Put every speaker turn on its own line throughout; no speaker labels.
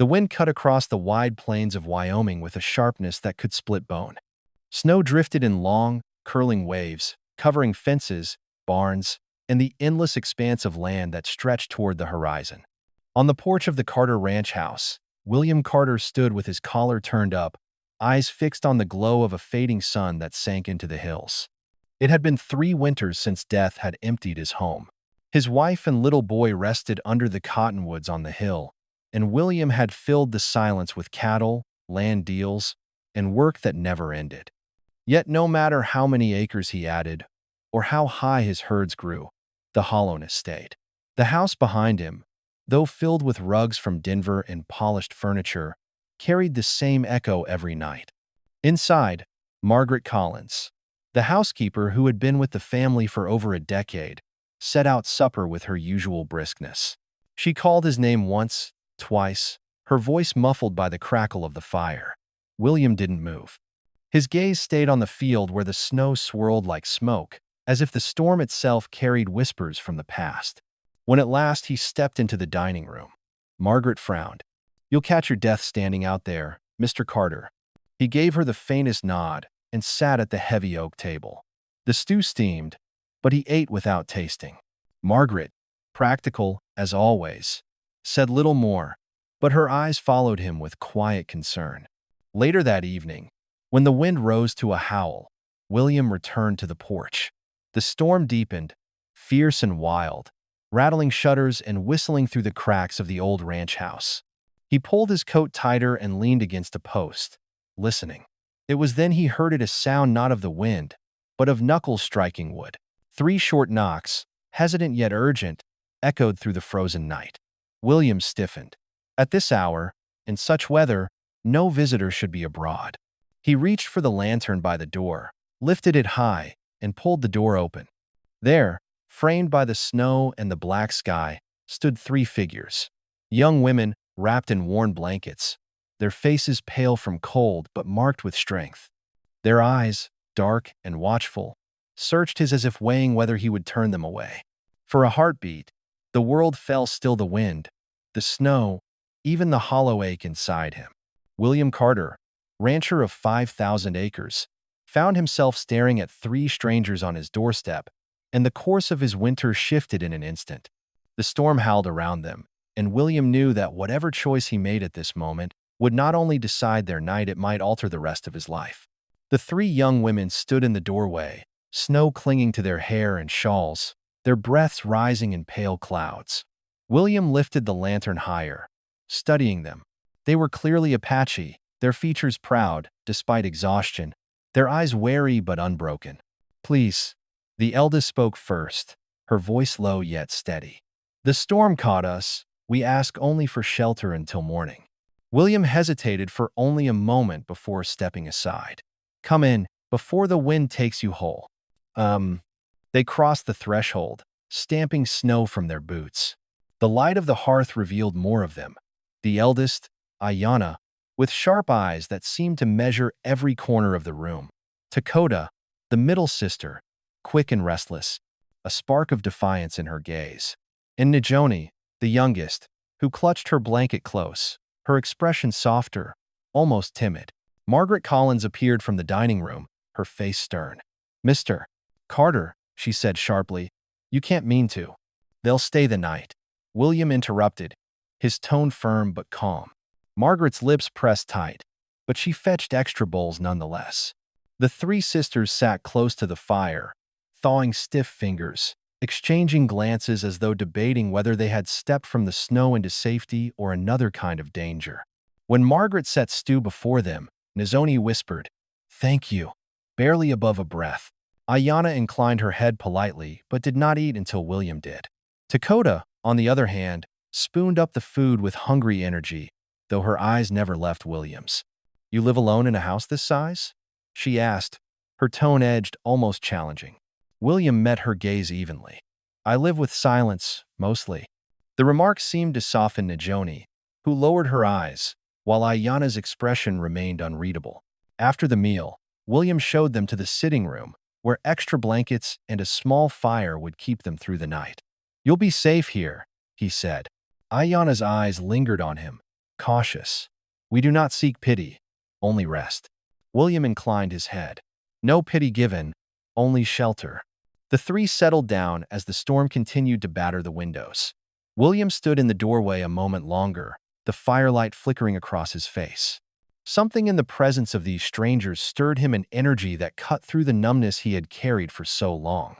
The wind cut across the wide plains of Wyoming with a sharpness that could split bone. Snow drifted in long, curling waves, covering fences, barns, and the endless expanse of land that stretched toward the horizon. On the porch of the Carter Ranch house, William Carter stood with his collar turned up, eyes fixed on the glow of a fading sun that sank into the hills. It had been 3 winters since death had emptied his home. His wife and little boy rested under the cottonwoods on the hill, and William had filled the silence with cattle, land deals, and work that never ended. Yet no matter how many acres he added, or how high his herds grew, the hollowness stayed. The house behind him, though filled with rugs from Denver and polished furniture, carried the same echo every night. Inside, Margaret Collins, the housekeeper who had been with the family for over a decade, set out supper with her usual briskness. She called his name once, twice, her voice muffled by the crackle of the fire. William didn't move. His gaze stayed on the field where the snow swirled like smoke, as if the storm itself carried whispers from the past. When at last he stepped into the dining room, Margaret frowned. "You'll catch your death standing out there, Mr. Carter." He gave her the faintest nod and sat at the heavy oak table. The stew steamed, but he ate without tasting. Margaret, practical as always, said little more, but her eyes followed him with quiet concern. Later that evening, when the wind rose to a howl, William returned to the porch. The storm deepened, fierce and wild, rattling shutters and whistling through the cracks of the old ranch house. He pulled his coat tighter and leaned against a post, listening. It was then he heard a sound not of the wind, but of knuckles striking wood. 3 short knocks, hesitant yet urgent, echoed through the frozen night. William stiffened. At this hour, in such weather, no visitor should be abroad. He reached for the lantern by the door, lifted it high, and pulled the door open. There, framed by the snow and the black sky, stood 3 figures. Young women, wrapped in worn blankets, their faces pale from cold but marked with strength. Their eyes, dark and watchful, searched his as if weighing whether he would turn them away. For a heartbeat, the world fell still, the wind, the snow, even the hollow ache inside him. William Carter, rancher of 5,000 acres, found himself staring at 3 strangers on his doorstep, and the course of his winter shifted in an instant. The storm howled around them, and William knew that whatever choice he made at this moment would not only decide their night, it might alter the rest of his life. The 3 young women stood in the doorway, snow clinging to their hair and shawls, their breaths rising in pale clouds. William lifted the lantern higher, studying them. They were clearly Apache, their features proud, despite exhaustion, their eyes wary but unbroken. "Please," the eldest spoke first, her voice low yet steady. "The storm caught us. We ask only for shelter until morning." William hesitated for only a moment before stepping aside. "Come in, before the wind takes you whole." They crossed the threshold, stamping snow from their boots. The light of the hearth revealed more of them. The eldest, Ayanna, with sharp eyes that seemed to measure every corner of the room. Dakota, the middle sister, quick and restless, a spark of defiance in her gaze. And Najoni, the youngest, who clutched her blanket close, her expression softer, almost timid. Margaret Collins appeared from the dining room, her face stern. "Mr. Carter," she said sharply, "you can't mean to." "They'll stay the night," William interrupted, his tone firm but calm. Margaret's lips pressed tight, but she fetched extra bowls nonetheless. The 3 sisters sat close to the fire, thawing stiff fingers, exchanging glances as though debating whether they had stepped from the snow into safety or another kind of danger. When Margaret set stew before them, Najoni whispered, "Thank you," barely above a breath. Ayanna inclined her head politely, but did not eat until William did. Dakota, on the other hand, spooned up the food with hungry energy, though her eyes never left William's. "You live alone in a house this size?" she asked, her tone edged, almost challenging. William met her gaze evenly. "I live with silence, mostly." The remark seemed to soften Najoni, who lowered her eyes, while Ayanna's expression remained unreadable. After the meal, William showed them to the sitting room, where extra blankets and a small fire would keep them through the night. "You'll be safe here," he said. Ayanna's eyes lingered on him, cautious. We do not seek pity, only rest. William inclined his head. No pity given, only shelter. The three settled down as the storm continued to batter the windows. William stood in the doorway a moment longer, the firelight flickering across his face. Something in the presence of these strangers stirred him an energy that cut through the numbness he had carried for so long.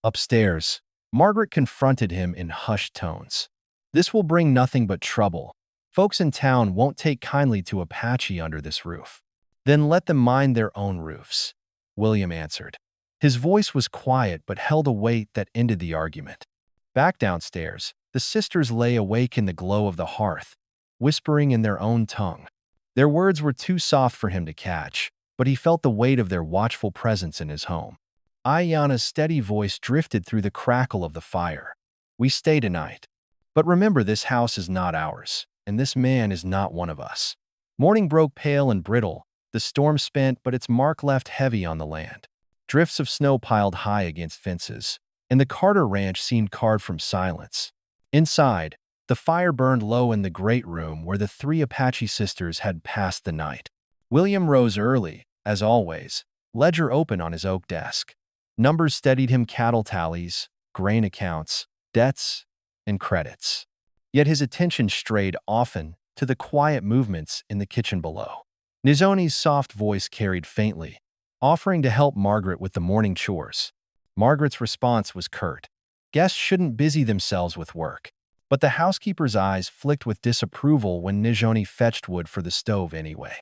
Upstairs, Margaret confronted him in hushed tones. This will bring nothing but trouble. Folks in town won't take kindly to Apache under this roof. Then let them mind their own roofs, William answered. His voice was quiet but held a weight that ended the argument. Back downstairs, the sisters lay awake in the glow of the hearth, whispering in their own tongue. Their words were too soft for him to catch, but he felt the weight of their watchful presence in his home. Ayana's steady voice drifted through the crackle of the fire. We stay tonight. But remember, this house is not ours, and this man is not one of us. Morning broke pale and brittle, the storm spent, but its mark left heavy on the land. Drifts of snow piled high against fences, and the Carter ranch seemed carved from silence. Inside, the fire burned low in the great room where the three Apache sisters had passed the night. William rose early, as always, ledger open on his oak desk. Numbers steadied him: cattle tallies, grain accounts, debts, and credits. Yet his attention strayed often to the quiet movements in the kitchen below. Nizoni's soft voice carried faintly, offering to help Margaret with the morning chores. Margaret's response was curt. Guests shouldn't busy themselves with work. But the housekeeper's eyes flicked with disapproval when Nizoni fetched wood for the stove anyway.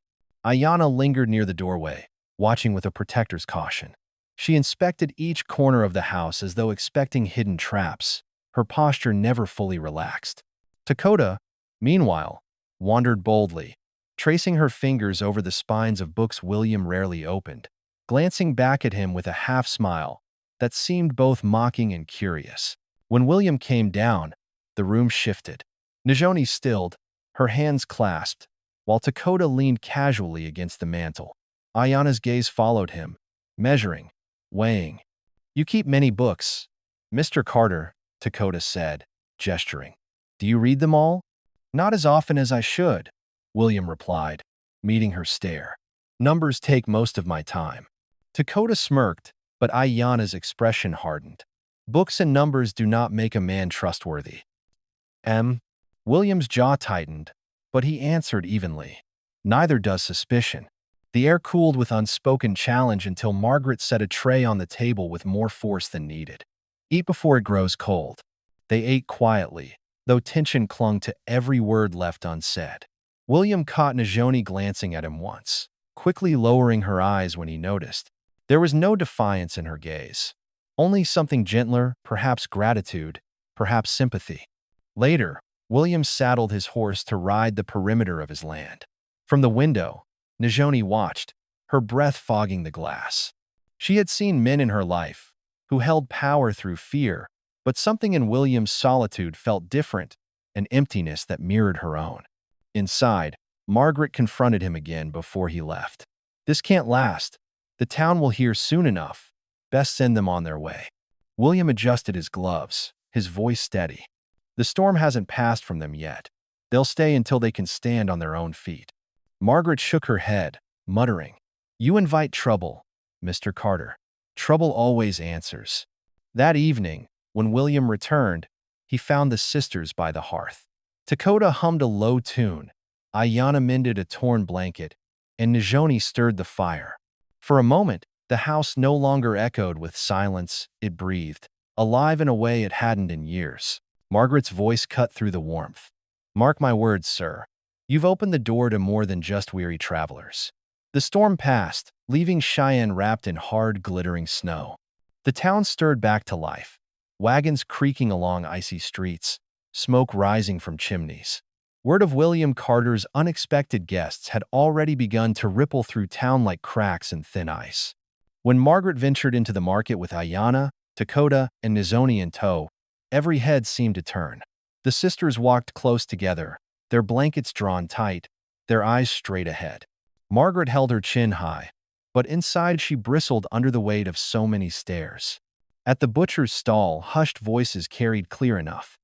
Ayana lingered near the doorway, watching with a protector's caution. She inspected each corner of the house as though expecting hidden traps, her posture never fully relaxed. Dakota, meanwhile, wandered boldly, tracing her fingers over the spines of books William rarely opened, glancing back at him with a half-smile that seemed both mocking and curious. When William came down, the room shifted. Nizoni stilled, her hands clasped, while Dakota leaned casually against the mantel. Ayana's gaze followed him, measuring, weighing. You keep many books, Mr. Carter, Dakota said, gesturing. Do you read them all? Not as often as I should, William replied, meeting her stare. Numbers take most of my time. Dakota smirked, but Ayana's expression hardened. Books and numbers do not make a man trustworthy. William's jaw tightened, but he answered evenly. Neither does suspicion. The air cooled with unspoken challenge until Margaret set a tray on the table with more force than needed. Eat before it grows cold. They ate quietly, though tension clung to every word left unsaid. William caught Nizoni glancing at him once, quickly lowering her eyes when he noticed. There was no defiance in her gaze, only something gentler, perhaps gratitude, perhaps sympathy. Later, William saddled his horse to ride the perimeter of his land. From the window, Nizoni watched, her breath fogging the glass. She had seen men in her life who held power through fear, but something in William's solitude felt different, an emptiness that mirrored her own. Inside, Margaret confronted him again before he left. This can't last. The town will hear soon enough. Best send them on their way. William adjusted his gloves, his voice steady. The storm hasn't passed from them yet. They'll stay until they can stand on their own feet. Margaret shook her head, muttering, You invite trouble, Mr. Carter. Trouble always answers. That evening, when William returned, he found the sisters by the hearth. Dakota hummed a low tune, Ayana mended a torn blanket, and Nizoni stirred the fire. For a moment, the house no longer echoed with silence, it breathed, alive in a way it hadn't in years. Margaret's voice cut through the warmth. Mark my words, sir. You've opened the door to more than just weary travelers. The storm passed, leaving Cheyenne wrapped in hard, glittering snow. The town stirred back to life, wagons creaking along icy streets, smoke rising from chimneys. Word of William Carter's unexpected guests had already begun to ripple through town like cracks in thin ice. When Margaret ventured into the market with Ayana, Dakota, and Nizoni in tow, every head seemed to turn. The sisters walked close together, their blankets drawn tight, their eyes straight ahead. Margaret held her chin high, but inside she bristled under the weight of so many stares. At the butcher's stall, hushed voices carried clear enough.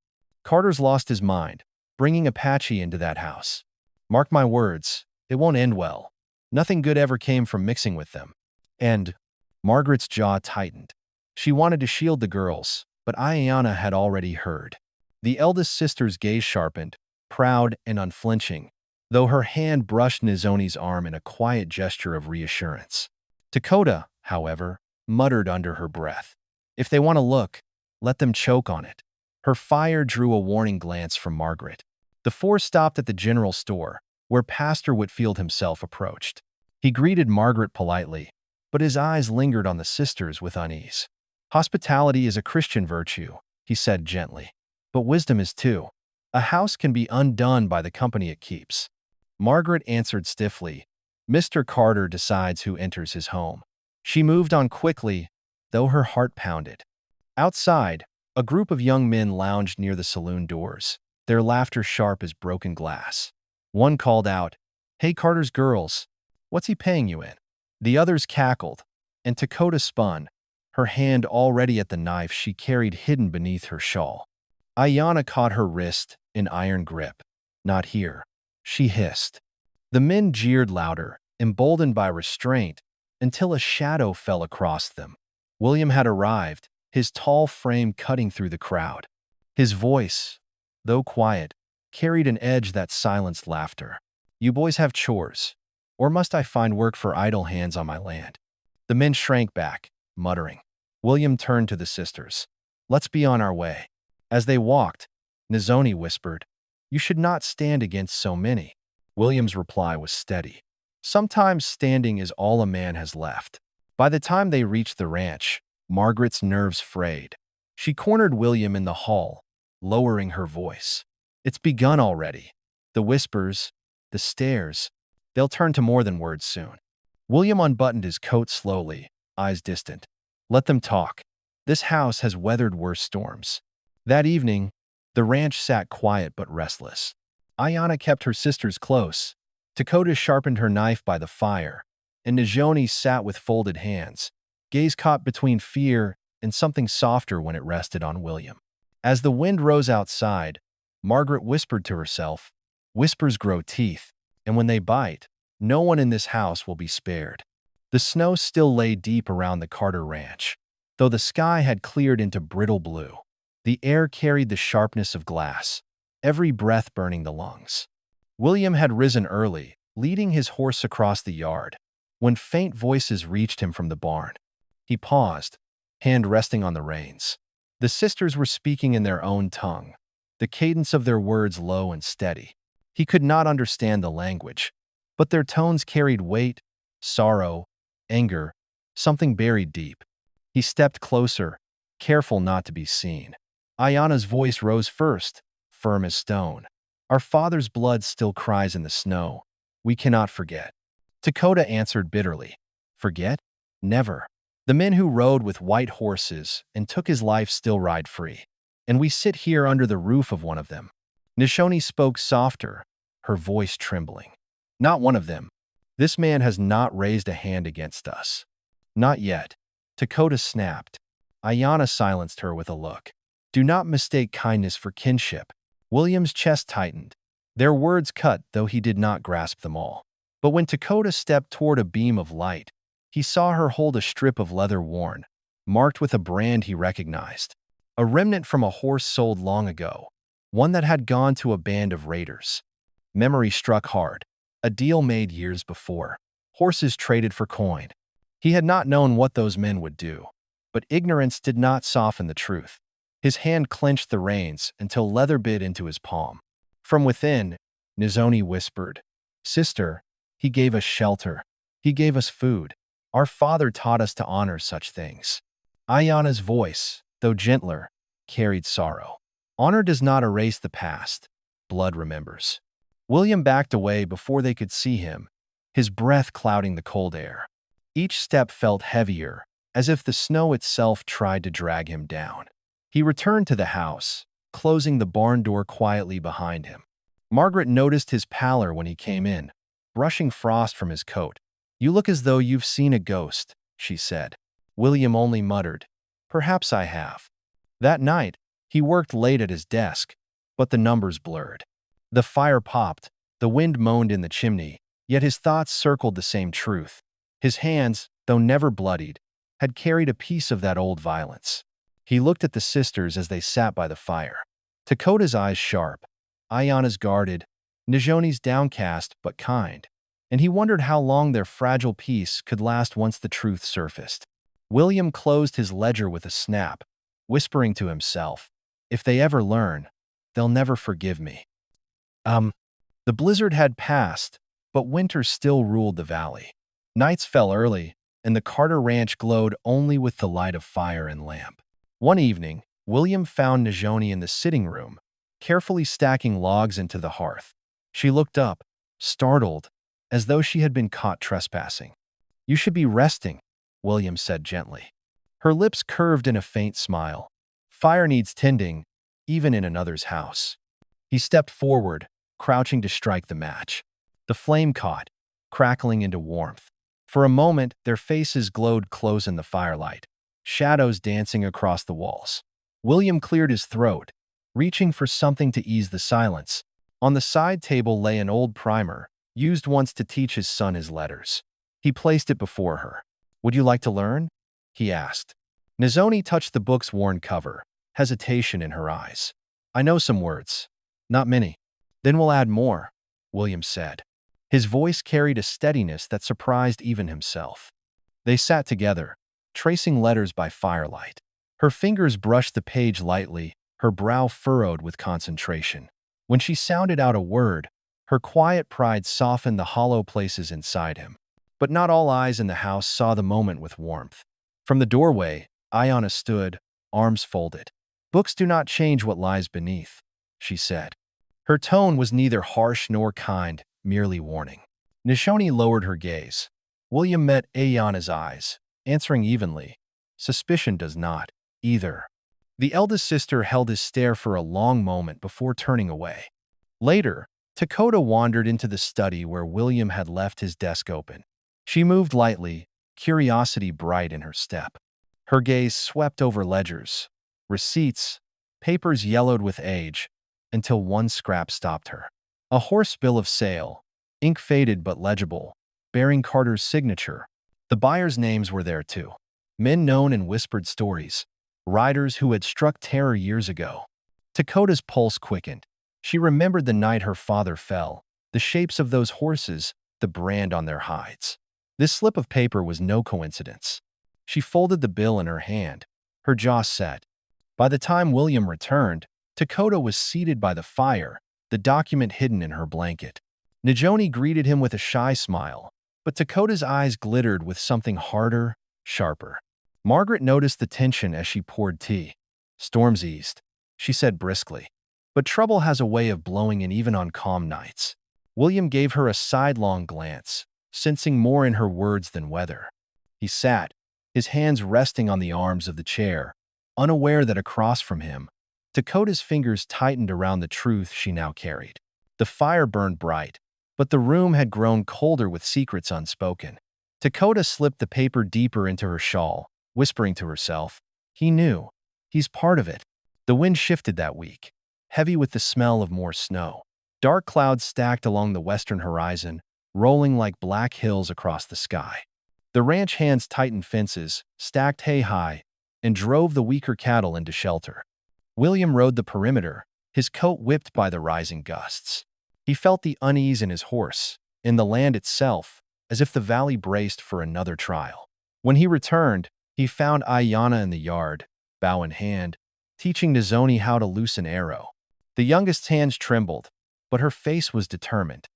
Carter's lost his mind, bringing Apache into that house. Mark my words, it won't end well. Nothing good ever came from mixing with them. And Margaret's jaw tightened. She wanted to shield the girls, but Ayana had already heard. The eldest sister's gaze sharpened, proud and unflinching, though her hand brushed Nizoni's arm in a quiet gesture of reassurance. Dakota, however, muttered under her breath, "If they want to look, let them choke on it." Her fire drew a warning glance from Margaret. The four stopped at the general store, where Pastor Whitfield himself approached. He greeted Margaret politely, but his eyes lingered on the sisters with unease. "Hospitality is a Christian virtue," he said gently, "but wisdom is too. A house can be undone by the company it keeps." Margaret answered stiffly, "Mr. Carter decides who enters his home." She moved on quickly, though her heart pounded. Outside, a group of young men lounged near the saloon doors, their laughter sharp as broken glass. One called out, "Hey, Carter's girls, what's he paying you in?" The others cackled, and Dakota spun, her hand already at the knife she carried hidden beneath her shawl. Ayana caught her wrist in iron grip. "Not here," she hissed. The men jeered louder, emboldened by restraint, until a shadow fell across them. William had arrived, his tall frame cutting through the crowd. His voice, though quiet, carried an edge that silenced laughter. "You boys have chores, or must I find work for idle hands on my land?" The men shrank back, muttering. William turned to the sisters. "Let's be on our way." As they walked, Nizoni whispered, "You should not stand against so many." William's reply was steady. "Sometimes standing is all a man has left." By the time they reached the ranch, Margaret's nerves frayed. She cornered William in the hall, lowering her voice. "It's begun already. The whispers, the stares, they'll turn to more than words soon." William unbuttoned his coat slowly, eyes distant. "Let them talk. This house has weathered worse storms." That evening, the ranch sat quiet but restless. Ayana kept her sisters close. Dakota sharpened her knife by the fire, and Nizoni sat with folded hands, gaze caught between fear and something softer when it rested on William. As the wind rose outside, Margaret whispered to herself, "Whispers grow teeth, and when they bite, no one in this house will be spared." The snow still lay deep around the Carter Ranch, though the sky had cleared into brittle blue. The air carried the sharpness of glass, every breath burning the lungs. William had risen early, leading his horse across the yard, when faint voices reached him from the barn. He paused, hand resting on the reins. The sisters were speaking in their own tongue, the cadence of their words low and steady. He could not understand the language, but their tones carried weight, sorrow, anger, something buried deep. He stepped closer, careful not to be seen. Ayana's voice rose first, firm as stone. "Our father's blood still cries in the snow. We cannot forget." Dakota answered bitterly, "Forget? Never. The men who rode with white horses and took his life still ride free. And we sit here under the roof of one of them." Nishoni spoke softer, her voice trembling. "Not one of them. This man has not raised a hand against us." "Not yet." Dakota snapped. Ayana silenced her with a look. "Do not mistake kindness for kinship." William's chest tightened. Their words cut, though he did not grasp them all. But when Dakota stepped toward a beam of light, he saw her hold a strip of leather worn, marked with a brand he recognized. A remnant from a horse sold long ago, one that had gone to a band of raiders. Memory struck hard. A deal made years before. Horses traded for coin. He had not known what those men would do, but ignorance did not soften the truth. His hand clenched the reins until leather bit into his palm. From within, Nizoni whispered, "Sister, he gave us shelter. He gave us food. Our father taught us to honor such things." Ayana's voice, though gentler, carried sorrow. "Honor does not erase the past. Blood remembers." William backed away before they could see him, his breath clouding the cold air. Each step felt heavier, as if the snow itself tried to drag him down. He returned to the house, closing the barn door quietly behind him. Margaret noticed his pallor when he came in, brushing frost from his coat. "You look as though you've seen a ghost," she said. William only muttered, "Perhaps I have." That night, he worked late at his desk, but the numbers blurred. The fire popped, The wind moaned in the chimney, yet his thoughts circled the same truth. His hands, though never bloodied, had carried a piece of that old violence. He looked at the sisters as they sat by the fire. Takota's eyes sharp, Ayana's guarded, Najoni's downcast but kind, and he wondered how long their fragile peace could last once the truth surfaced. William closed his ledger with a snap, whispering to himself, "If they ever learn, they'll never forgive me." The blizzard had passed, but winter still ruled the valley. Nights fell early, and the Carter Ranch glowed only with the light of fire and lamp. One evening, William found Najoni in the sitting room, carefully stacking logs into the hearth. She looked up, startled, as though she had been caught trespassing. "You should be resting," William said gently. Her lips curved in a faint smile. "Fire needs tending, even in another's house." He stepped forward, crouching to strike the match. The flame caught, crackling into warmth. For a moment, their faces glowed close in the firelight, shadows dancing across the walls. William cleared his throat, reaching for something to ease the silence. On the side table lay an old primer, used once to teach his son his letters. He placed it before her. "Would you like to learn?" he asked. Nizoni touched the book's worn cover, hesitation in her eyes. "I know some words. Not many." "Then we'll add more," William said. His voice carried a steadiness that surprised even himself. They sat together, tracing letters by firelight. Her fingers brushed the page lightly, her brow furrowed with concentration. When she sounded out a word, her quiet pride softened the hollow places inside him. But not all eyes in the house saw the moment with warmth. From the doorway, Ayana stood, arms folded. "Books do not change what lies beneath," she said. Her tone was neither harsh nor kind, merely warning. Nishoni lowered her gaze. William met Ayana's eyes, answering evenly. "Suspicion does not, either." The eldest sister held his stare for a long moment before turning away. Later, Takota wandered into the study where William had left his desk open. She moved lightly, curiosity bright in her step. Her gaze swept over ledgers, receipts, papers yellowed with age, until one scrap stopped her. A horse bill of sale, ink faded but legible, bearing Carter's signature. The buyers' names were there too. Men known in whispered stories, riders who had struck terror years ago. Takota's pulse quickened. She remembered the night her father fell, the shapes of those horses, the brand on their hides. This slip of paper was no coincidence. She folded the bill in her hand, her jaw set. By the time William returned, Takota was seated by the fire, the document hidden in her blanket. Najoni greeted him with a shy smile, but Takota's eyes glittered with something harder, sharper. Margaret noticed the tension as she poured tea. "Storms eased," she said briskly. "But trouble has a way of blowing in even on calm nights." William gave her a sidelong glance, sensing more in her words than weather. He sat, his hands resting on the arms of the chair, unaware that across from him, Takota's fingers tightened around the truth she now carried. The fire burned bright, but the room had grown colder with secrets unspoken. Takota slipped the paper deeper into her shawl, whispering to herself, "He knew. He's part of it." The wind shifted that week, heavy with the smell of more snow. Dark clouds stacked along the western horizon, rolling like black hills across the sky. The ranch hands tightened fences, stacked hay high, and drove the weaker cattle into shelter. William rode the perimeter, his coat whipped by the rising gusts. He felt the unease in his horse, in the land itself, as if the valley braced for another trial. When he returned, he found Ayana in the yard, bow in hand, teaching Nizoni how to loose an arrow. The youngest's hands trembled, but her face was determined.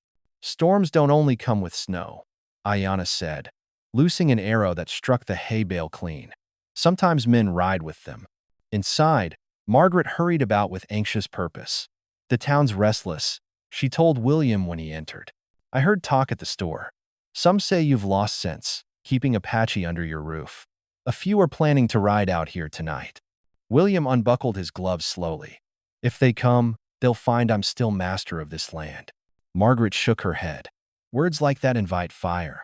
"Storms don't only come with snow," Ayana said, loosing an arrow that struck the hay bale clean. "Sometimes men ride with them." Inside, Margaret hurried about with anxious purpose. "The town's restless," she told William when he entered. "I heard talk at the store. Some say you've lost sense, keeping Apache under your roof. A few are planning to ride out here tonight." William unbuckled his gloves slowly. "If they come, they'll find I'm still master of this land." Margaret shook her head. "Words like that invite fire."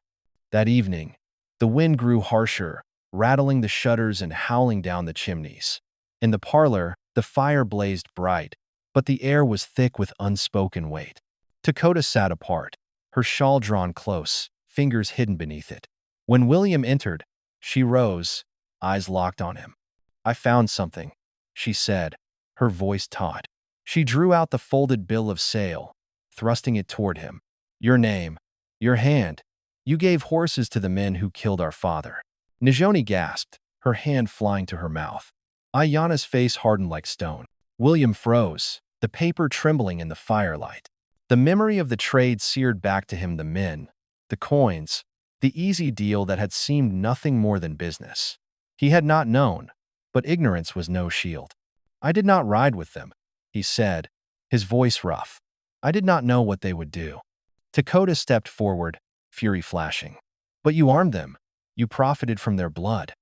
That evening, the wind grew harsher, rattling the shutters and howling down the chimneys. In the parlor, the fire blazed bright, but the air was thick with unspoken weight. Dakota sat apart, her shawl drawn close, fingers hidden beneath it. When William entered, she rose, eyes locked on him. "I found something," she said, her voice taut. She drew out the folded bill of sale, thrusting it toward him. "Your name, your hand. You gave horses to the men who killed our father." Najoni gasped, her hand flying to her mouth. Ayanna's face hardened like stone. William froze, the paper trembling in the firelight. The memory of the trade seared back to him, the men, the coins, the easy deal that had seemed nothing more than business. He had not known, but ignorance was no shield. "I did not ride with them," he said, his voice rough. "I did not know what they would do." Dakota stepped forward, fury flashing. "But you armed them. You profited from their blood."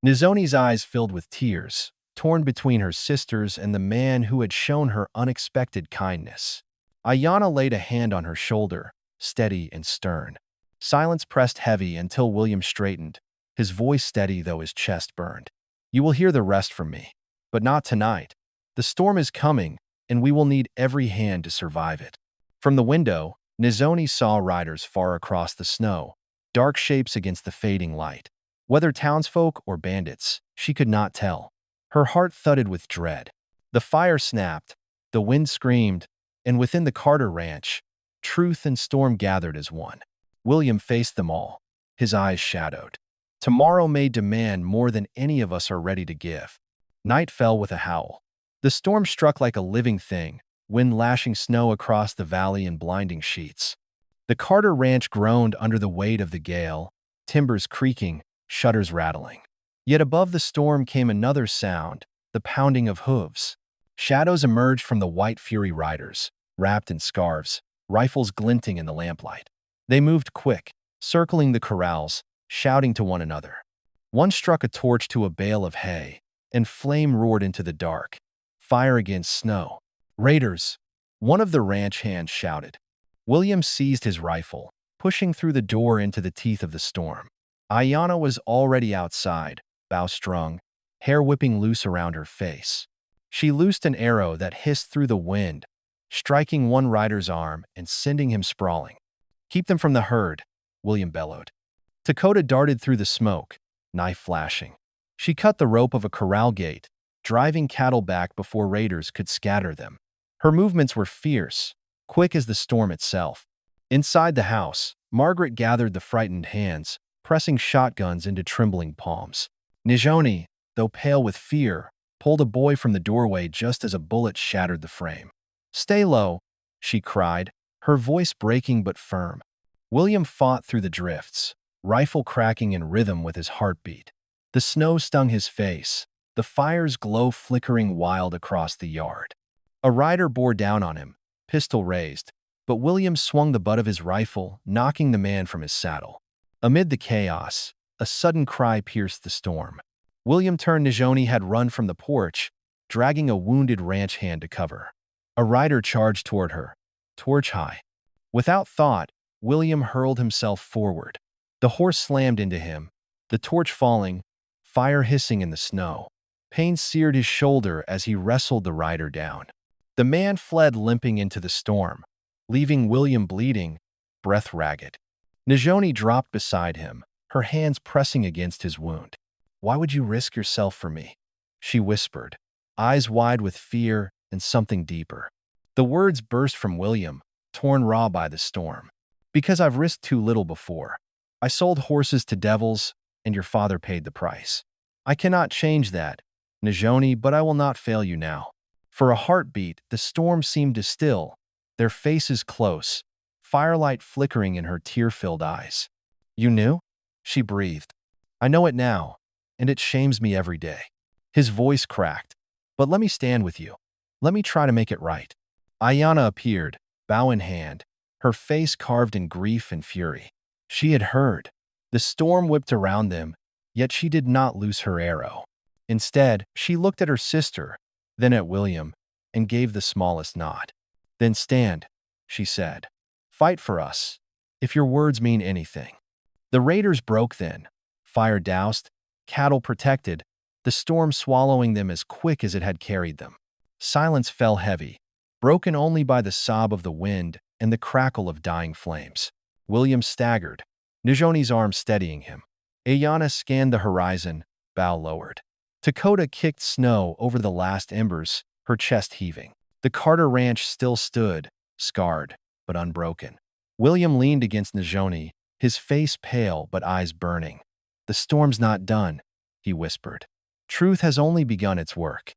Nizoni's eyes filled with tears, torn between her sisters and the man who had shown her unexpected kindness. Ayanna laid a hand on her shoulder, steady and stern. Silence pressed heavy until William straightened, his voice steady though his chest burned. "You will hear the rest from me, but not tonight. The storm is coming, and we will need every hand to survive it." From the window, Nizoni saw riders far across the snow, dark shapes against the fading light. Whether townsfolk or bandits, she could not tell. Her heart thudded with dread. The fire snapped, the wind screamed, and within the Carter Ranch, truth and storm gathered as one. William faced them all, his eyes shadowed. Tomorrow may demand more than any of us are ready to give. Night fell with a howl. The storm struck like a living thing, wind lashing snow across the valley in blinding sheets. The Carter Ranch groaned under the weight of the gale, timbers creaking, shutters rattling. Yet above the storm came another sound, the pounding of hooves. Shadows emerged from the white fury riders, wrapped in scarves, rifles glinting in the lamplight. They moved quick, circling the corrals, shouting to one another. One struck a torch to a bale of hay, and flame roared into the dark. Fire against snow. "Raiders!" one of the ranch hands shouted. William seized his rifle, pushing through the door into the teeth of the storm. Ayanna was already outside, bow-strung, hair whipping loose around her face. She loosed an arrow that hissed through the wind, striking one rider's arm and sending him sprawling. "Keep them from the herd," William bellowed. Dakota darted through the smoke, knife flashing. She cut the rope of a corral gate, driving cattle back before raiders could scatter them. Her movements were fierce, quick as the storm itself. Inside the house, Margaret gathered the frightened hands, pressing shotguns into trembling palms. Nijoni, though pale with fear, pulled a boy from the doorway just as a bullet shattered the frame. "Stay low," she cried, her voice breaking but firm. William fought through the drifts, rifle cracking in rhythm with his heartbeat. The snow stung his face, the fire's glow flickering wild across the yard. A rider bore down on him, pistol raised, but William swung the butt of his rifle, knocking the man from his saddle. Amid the chaos, a sudden cry pierced the storm. William turned. Nijoni had run from the porch, dragging a wounded ranch hand to cover. A rider charged toward her, torch high. Without thought, William hurled himself forward. The horse slammed into him, the torch falling, fire hissing in the snow. Pain seared his shoulder as he wrestled the rider down. The man fled limping into the storm, leaving William bleeding, breath ragged. Nijoni dropped beside him, her hands pressing against his wound. "Why would you risk yourself for me?" she whispered, eyes wide with fear and something deeper. The words burst from William, torn raw by the storm. "Because I've risked too little before. I sold horses to devils, and your father paid the price. I cannot change that, Nijoni, but I will not fail you now." For a heartbeat, the storm seemed to still, their faces close, firelight flickering in her tear-filled eyes. "You knew?" she breathed. "I know it now, and it shames me every day." His voice cracked. "But let me stand with you. Let me try to make it right." Ayanna appeared, bow in hand, her face carved in grief and fury. She had heard. The storm whipped around them, yet she did not loose her arrow. Instead, she looked at her sister, then at William, and gave the smallest nod. "Then stand," she said. "Fight for us, if your words mean anything." The raiders broke then, fire doused, cattle protected, the storm swallowing them as quick as it had carried them. Silence fell heavy, broken only by the sob of the wind and the crackle of dying flames. William staggered, Najoni's arm steadying him. Ayana scanned the horizon, bow lowered. Dakota kicked snow over the last embers, her chest heaving. The Carter Ranch still stood, scarred, but unbroken. William leaned against Najoni, his face pale but eyes burning. "The storm's not done," he whispered. "Truth has only begun its work."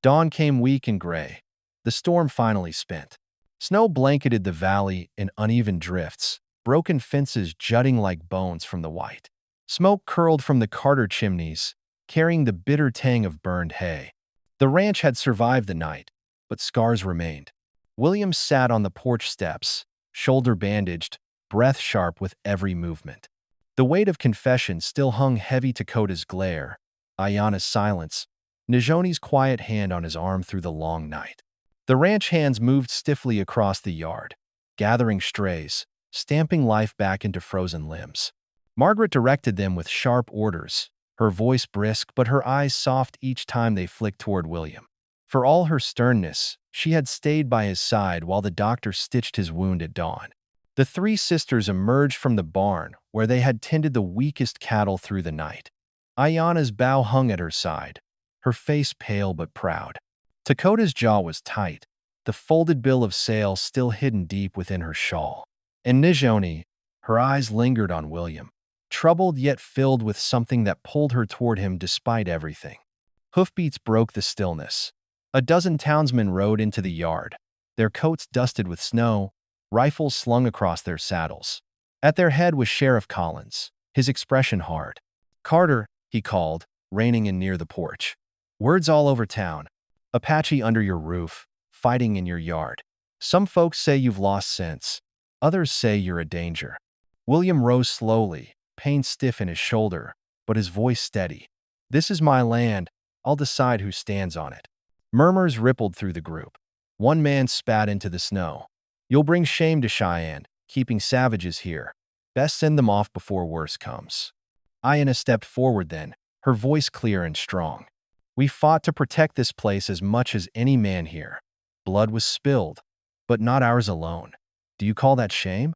Dawn came weak and gray. The storm finally spent. Snow blanketed the valley in uneven drifts, broken fences jutting like bones from the white. Smoke curled from the Carter chimneys, carrying the bitter tang of burned hay. The ranch had survived the night, but scars remained. William sat on the porch steps, shoulder bandaged, breath sharp with every movement. The weight of confession still hung heavy to Dakota's glare, Ayana's silence, Najoni's quiet hand on his arm through the long night. The ranch hands moved stiffly across the yard, gathering strays, stamping life back into frozen limbs. Margaret directed them with sharp orders, her voice brisk but her eyes soft each time they flicked toward William. For all her sternness, she had stayed by his side while the doctor stitched his wound at dawn. The three sisters emerged from the barn where they had tended the weakest cattle through the night. Ayana's bow hung at her side, her face pale but proud. Dakota's jaw was tight, the folded bill of sail still hidden deep within her shawl. And Najoni, her eyes lingered on William, troubled yet filled with something that pulled her toward him despite everything. Hoofbeats broke the stillness. A dozen townsmen rode into the yard, their coats dusted with snow, rifles slung across their saddles. At their head was Sheriff Collins, his expression hard. "Carter," he called, reining in near the porch. "Word's all over town. Apache under your roof, fighting in your yard. Some folks say you've lost sense. Others say you're a danger." William rose slowly, pain stiff in his shoulder, but his voice steady. "This is my land. I'll decide who stands on it." Murmurs rippled through the group. One man spat into the snow. "You'll bring shame to Cheyenne, keeping savages here. Best send them off before worse comes." Ayana stepped forward then, her voice clear and strong. "We fought to protect this place as much as any man here. Blood was spilled, but not ours alone. Do you call that shame?"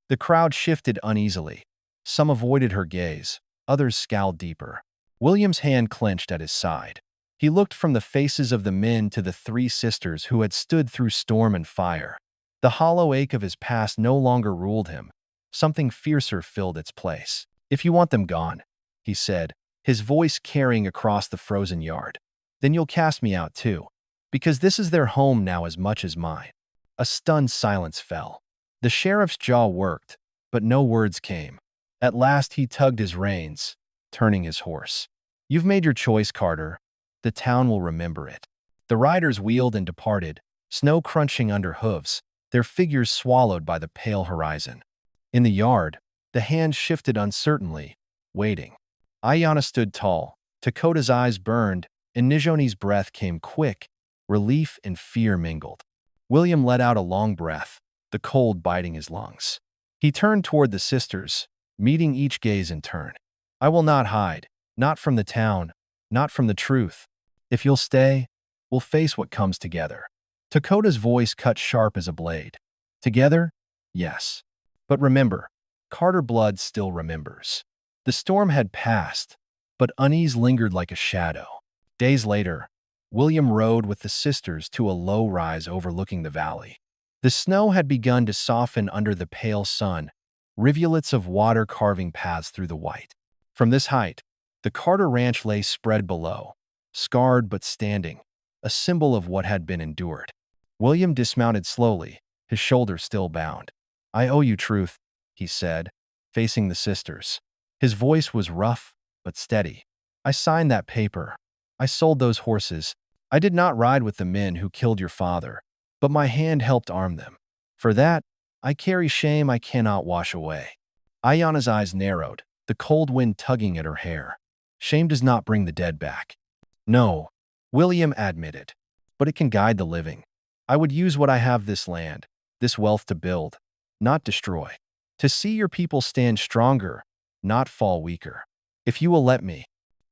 The crowd shifted uneasily. Some avoided her gaze, others scowled deeper. William's hand clenched at his side. He looked from the faces of the men to the three sisters who had stood through storm and fire. The hollow ache of his past no longer ruled him. Something fiercer filled its place. "If you want them gone," he said, his voice carrying across the frozen yard, "then you'll cast me out too, because this is their home now as much as mine." A stunned silence fell. The sheriff's jaw worked, but no words came. At last he tugged his reins, turning his horse. "You've made your choice, Carter. The town will remember it." The riders wheeled and departed, snow crunching under hooves, their figures swallowed by the pale horizon. In the yard, the hands shifted uncertainly, waiting. Ayana stood tall, Dakota's eyes burned, and Najoni's breath came quick, relief and fear mingled. William let out a long breath, the cold biting his lungs. He turned toward the sisters, meeting each gaze in turn. "I will not hide, not from the town, not from the truth. If you'll stay, we'll face what comes together." Dakota's voice cut sharp as a blade. "Together? Yes. But remember, Carter blood still remembers." The storm had passed, but unease lingered like a shadow. Days later, William rode with the sisters to a low rise overlooking the valley. The snow had begun to soften under the pale sun, rivulets of water carving paths through the white. From this height, the Carter Ranch lay spread below, scarred but standing, a symbol of what had been endured. William dismounted slowly, his shoulders still bound. "I owe you truth," he said, facing the sisters. His voice was rough but steady. "I signed that paper. I sold those horses. I did not ride with the men who killed your father, but my hand helped arm them. For that, I carry shame I cannot wash away." Ayana's eyes narrowed, the cold wind tugging at her hair. "Shame does not bring the dead back." "No," William admitted, "but it can guide the living. I would use what I have, this land, this wealth, to build, not destroy. To see your people stand stronger, not fall weaker. If you will let me."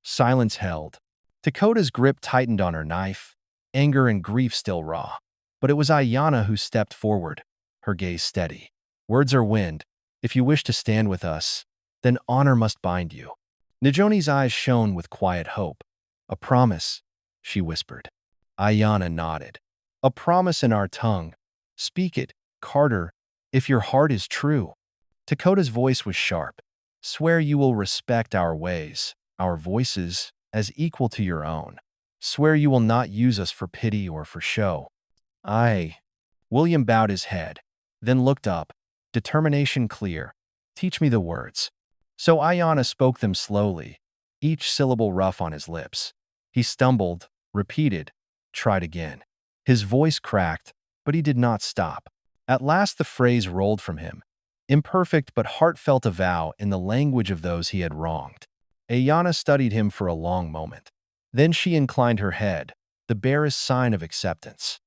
Silence held. Dakota's grip tightened on her knife, anger and grief still raw. But it was Ayana who stepped forward, her gaze steady. "Words are wind. If you wish to stand with us, then honor must bind you." Najoni's eyes shone with quiet hope. "A promise," she whispered. Ayanna nodded. "A promise in our tongue. Speak it, Carter, if your heart is true." Dakota's voice was sharp. "Swear you will respect our ways, our voices, as equal to your own. Swear you will not use us for pity or for show." "Aye." William bowed his head, then looked up, determination clear. "Teach me the words." So Ayanna spoke them slowly, each syllable rough on his lips. He stumbled, repeated, tried again. His voice cracked, but he did not stop. At last the phrase rolled from him, imperfect but heartfelt a vow in the language of those he had wronged. Ayanna studied him for a long moment. Then she inclined her head, the barest sign of acceptance.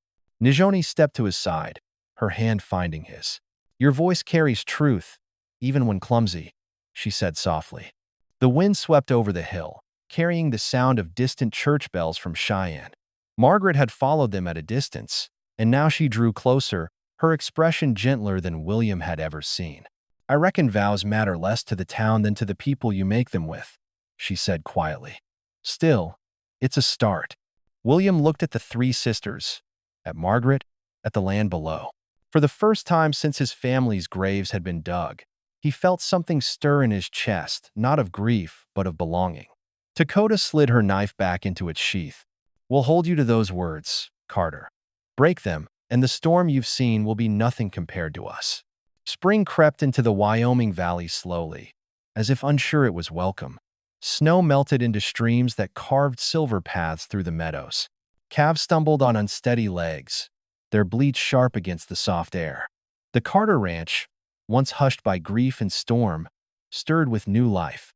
Najoni stepped to his side, her hand finding his. "Your voice carries truth, even when clumsy," she said softly. The wind swept over the hill, carrying the sound of distant church bells from Cheyenne. Margaret had followed them at a distance, and now she drew closer, her expression gentler than William had ever seen. "I reckon vows matter less to the town than to the people you make them with," she said quietly. "Still, it's a start." William looked at the three sisters, at Margaret, at the land below. For the first time since his family's graves had been dug, he felt something stir in his chest, not of grief, but of belonging. Dakota slid her knife back into its sheath. "We'll hold you to those words, Carter. Break them, and the storm you've seen will be nothing compared to us." Spring crept into the Wyoming valley slowly, as if unsure it was welcome. Snow melted into streams that carved silver paths through the meadows. Calves stumbled on unsteady legs, their bleats sharp against the soft air. The Carter Ranch, once hushed by grief and storm, stirred with new life.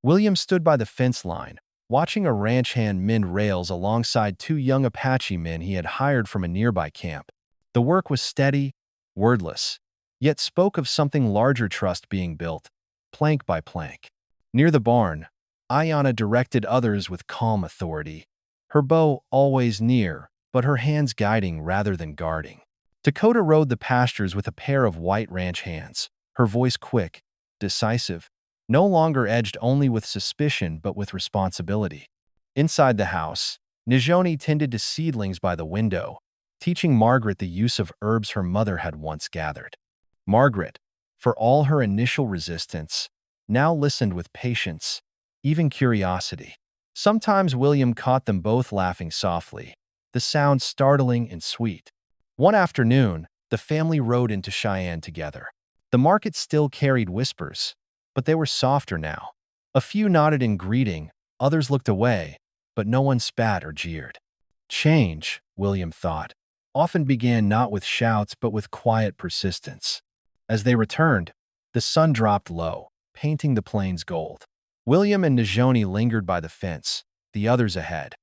William stood by the fence line, watching a ranch hand mend rails alongside two young Apache men he had hired from a nearby camp. The work was steady, wordless, yet spoke of something larger, trust being built, plank by plank. Near the barn, Ayanna directed others with calm authority, her bow always near, but her hands guiding rather than guarding. Dakota rode the pastures with a pair of white ranch hands, her voice quick, decisive, no longer edged only with suspicion but with responsibility. Inside the house, Najoni tended to seedlings by the window, teaching Margaret the use of herbs her mother had once gathered. Margaret, for all her initial resistance, now listened with patience, even curiosity. Sometimes William caught them both laughing softly, the sound startling and sweet. One afternoon, the family rode into Cheyenne together. The market still carried whispers, but they were softer now. A few nodded in greeting, others looked away, but no one spat or jeered. Change, William thought, often began not with shouts but with quiet persistence. As they returned, the sun dropped low, painting the plains gold. William and Najoni lingered by the fence, the others ahead.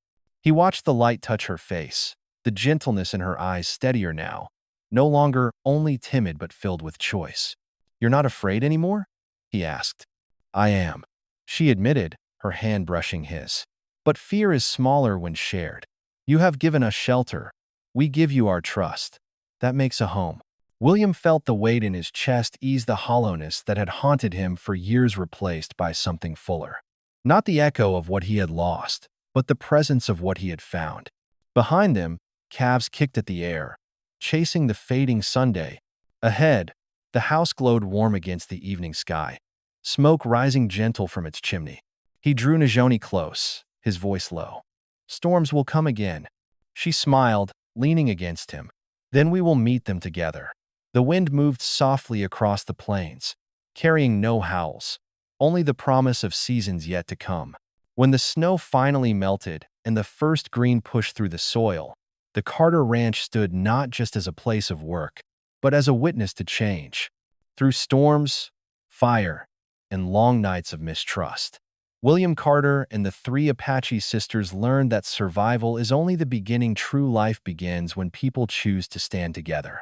He watched the light touch her face, the gentleness in her eyes steadier now, no longer only timid but filled with choice. "You're not afraid anymore?" he asked. "I am," she admitted, her hand brushing his. "But fear is smaller when shared. You have given us shelter. We give you our trust. That makes a home." William felt the weight in his chest ease the hollowness that had haunted him for years, replaced by something fuller. Not the echo of what he had lost, but the presence of what he had found. Behind them, calves kicked at the air, chasing the fading Sunday. Ahead, the house glowed warm against the evening sky, smoke rising gentle from its chimney. He drew Najoni close, his voice low. "Storms will come again." She smiled, leaning against him. "Then we will meet them together." The wind moved softly across the plains, carrying no howls, only the promise of seasons yet to come. When the snow finally melted and the first green pushed through the soil, the Carter Ranch stood not just as a place of work, but as a witness to change. Through storms, fire, and long nights of mistrust, William Carter and the three Apache sisters learned that survival is only the beginning. True life begins when people choose to stand together.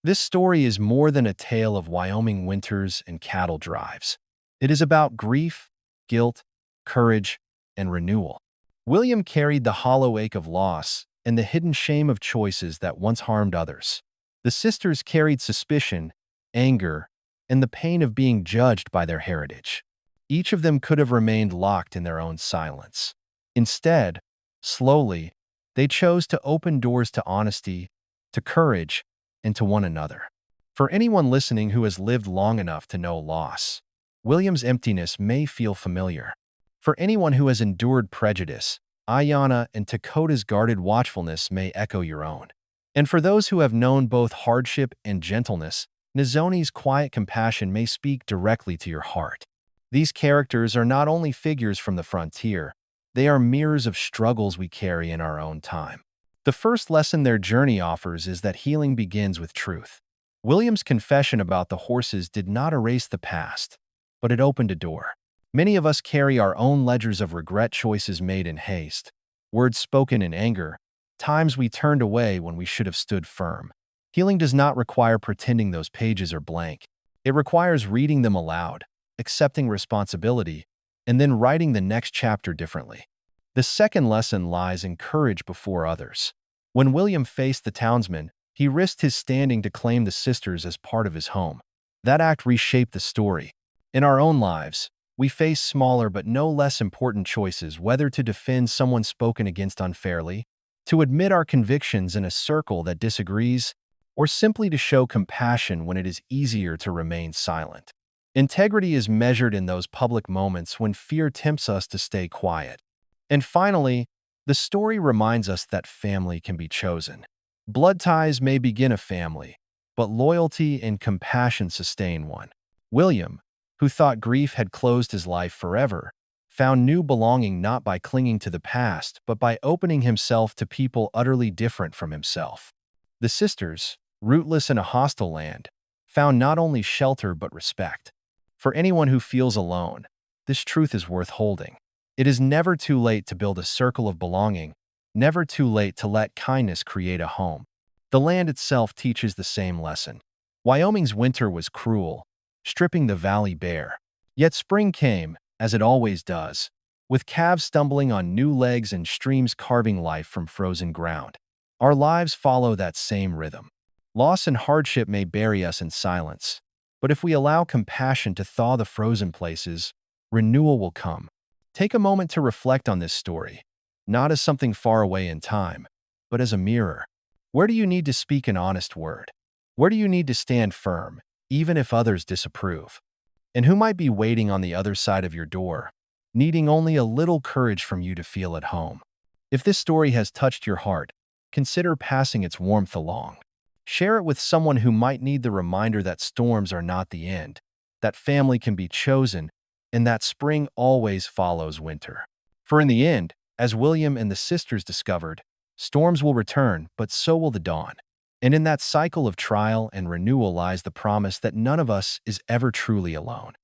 This story is more than a tale of Wyoming winters and cattle drives. It is about grief, guilt, courage, and renewal. William carried the hollow ache of loss and the hidden shame of choices that once harmed others. The sisters carried suspicion, anger, and the pain of being judged by their heritage. Each of them could have remained locked in their own silence. Instead, slowly, they chose to open doors to honesty, to courage, and to one another. For anyone listening who has lived long enough to know loss, William's emptiness may feel familiar. For anyone who has endured prejudice, Ayanna and Takota's guarded watchfulness may echo your own. And for those who have known both hardship and gentleness, Nizoni's quiet compassion may speak directly to your heart. These characters are not only figures from the frontier, they are mirrors of struggles we carry in our own time. The first lesson their journey offers is that healing begins with truth. William's confession about the horses did not erase the past, but it opened a door. Many of us carry our own ledgers of regret, choices made in haste, words spoken in anger, times we turned away when we should have stood firm. Healing does not require pretending those pages are blank. It requires reading them aloud, accepting responsibility, and then writing the next chapter differently. The second lesson lies in courage before others. When William faced the townsmen, he risked his standing to claim the sisters as part of his home. That act reshaped the story. In our own lives, we face smaller but no less important choices, whether to defend someone spoken against unfairly, to admit our convictions in a circle that disagrees, or simply to show compassion when it is easier to remain silent. Integrity is measured in those public moments when fear tempts us to stay quiet. And finally, the story reminds us that family can be chosen. Blood ties may begin a family, but loyalty and compassion sustain one. William, who thought grief had closed his life forever, found new belonging not by clinging to the past, but by opening himself to people utterly different from himself. The sisters, rootless in a hostile land, found not only shelter but respect. For anyone who feels alone, this truth is worth holding. It is never too late to build a circle of belonging, never too late to let kindness create a home. The land itself teaches the same lesson. Wyoming's winter was cruel, stripping the valley bare. Yet spring came, as it always does, with calves stumbling on new legs and streams carving life from frozen ground. Our lives follow that same rhythm. Loss and hardship may bury us in silence, but if we allow compassion to thaw the frozen places, renewal will come. Take a moment to reflect on this story, not as something far away in time, but as a mirror. Where do you need to speak an honest word? Where do you need to stand firm, even if others disapprove? And who might be waiting on the other side of your door, needing only a little courage from you to feel at home? If this story has touched your heart, consider passing its warmth along. Share it with someone who might need the reminder that storms are not the end, that family can be chosen, and that spring always follows winter. For in the end, as William and the sisters discovered, storms will return, but so will the dawn. And in that cycle of trial and renewal lies the promise that none of us is ever truly alone.